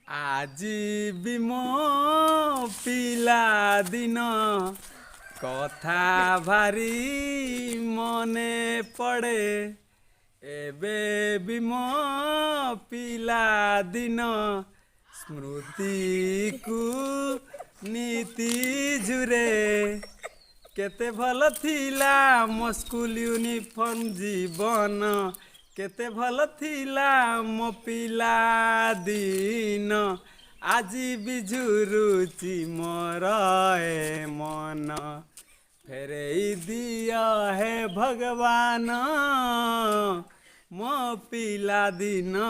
আজি ବି ମୋ ପିଲା ଦିନ କଥା ଭାରି ମନେ ପଡ଼େ ଏବେ ବି ମୋ ପିଲା ଦିନ ସ୍ମୃତିକୁ ନୀତି ଜୁରେ କେତେ ଭଲ ଥିଲା ମୋ ସ୍କୁଲ ୟୁନିଫର୍ମ ଜୀବନ କେତେ ଭଲ ଥିଲା ମୋ ପିଲା ଦିନ ଆଜି ବି ଝୁରୁଛି ମୋର ଏ ମନ ଫେରେଇ ଦିଅ ହେ ଭଗବାନ ମୋ ପିଲା ଦିନ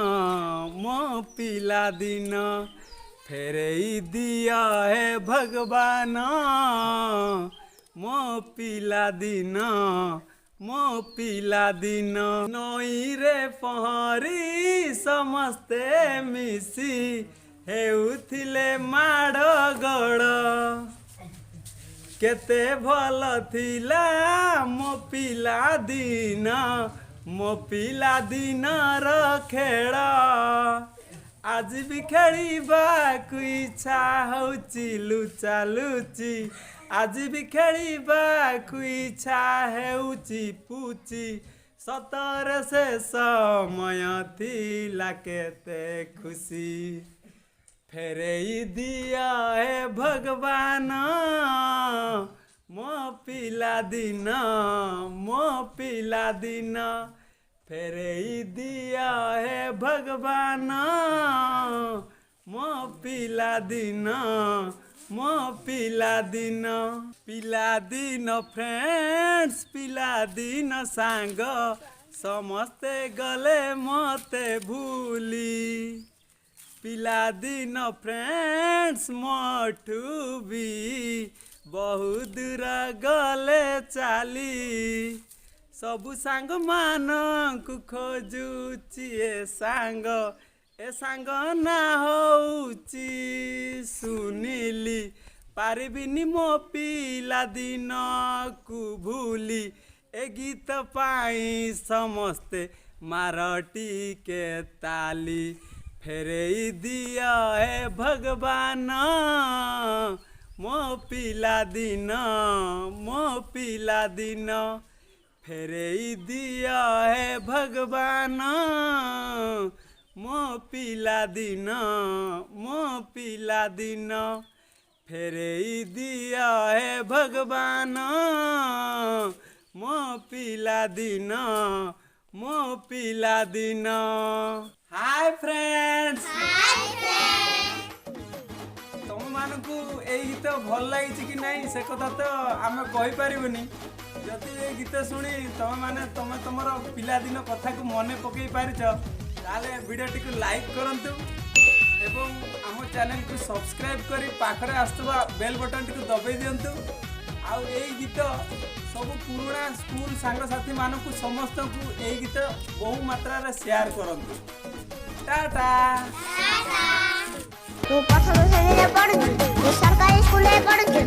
ଫେରେଇ ଦିଅ ହେ ଭଗବାନ ମୋ ପିଲା ଦିନ ନଈରେ ପହଁରି ସମସ୍ତେ ମିଶି ହେଉଥିଲେ ମାଡ଼ ଗୋଡ଼ କେତେ ଭଲ ଥିଲା ମୋ ପିଲା ଦିନର ଖେଳ ଆଜି ବି ଖେଳିବାକୁ ଇଚ୍ଛା ହଉଛି ଲୁଚା ଲୁଚି ଆଜି ବି ଖେଳିବାକୁ ଇଚ୍ଛା ହେଉଛି ପୁଚି ସତରେ ସେ ସମୟ ଥିଲା କେତେ ଖୁସି ଫେରେଇ ଦିଅ ହେ ଭଗବାନ ମୋ ପିଲା ଦିନ ଫେରେଇ ଦିଅ ହେ ଭଗବାନ ମୋ ପିଲା ଦିନ ଫ୍ରେଣ୍ଡସ୍ ପିଲାଦିନ ସାଙ୍ଗ ସମସ୍ତେ ଗଲେ ମତେ ଭୁଲି ପିଲାଦିନ ଫ୍ରେଣ୍ଡସ୍ ମୋଠୁ ବି ବହୁ ଦୂର ଗଲେ ଚାଲି ସବୁ ସାଙ୍ଗମାନଙ୍କୁ ଖୋଜୁଛି ଏ ସାଙ୍ଗ ନା ହଉଛି ସୁନିଲି ପାରିବିନି ମୋ ପିଲାଦିନକୁ ଭୁଲି ଏ ଗୀତ ପାଇଁ ସମସ୍ତେ ମାର ଟିକେ ତାଲି ଫେରେଇ ଦିଅ ହେ ଭଗବାନ ମୋ ପିଲା ଦିନ ଫେରେଇ ଦିଅ ହେ ଭଗବାନ ମୋ ପିଲା ଦିନ ଫେରେଇ ଦିଅ ହେ ଭଗବାନ ମୋ ପିଲା ଦିନ ହାଇ ଫ୍ରେଣ୍ଡସ୍ ତମମାନଙ୍କୁ ଏଇ ଗୀତ ଭଲ ଲାଗିଛି କି ନାହିଁ ସେ କଥା ତ ଆମେ କହିପାରିବୁନି ଯଦି ଏ ଗୀତ ଶୁଣି ତମେ ତମର ପିଲାଦିନ କଥାକୁ ମନେ ପକେଇ ପାରିଛ ତାହେଲେ ଭିଡ଼ିଓଟିକୁ ଲାଇକ୍ କରନ୍ତୁ ଏବଂ ଆମ ଚ୍ୟାନେଲକୁ ସବସ୍କ୍ରାଇବ୍ କରି ପାଖରେ ଆସୁଥିବା ବେଲ୍ ବଟନ୍ଟିକୁ ଦବାଇ ଦିଅନ୍ତୁ ଆଉ ଏଇ ଗୀତ ସବୁ ପୁରୁଣା ସ୍କୁଲ ସାଙ୍ଗସାଥିମାନଙ୍କୁ ସମସ୍ତଙ୍କୁ ଏଇ ଗୀତ ବହୁ ମାତ୍ରାରେ ସେୟାର କରନ୍ତୁ ଟାଟା ତୁ ପ୍ରଥମ ଶ୍ରେଣୀରେ ପଢୁଛୁ ସରକାରୀ ସ୍କୁଲରେ ପଢୁଛୁ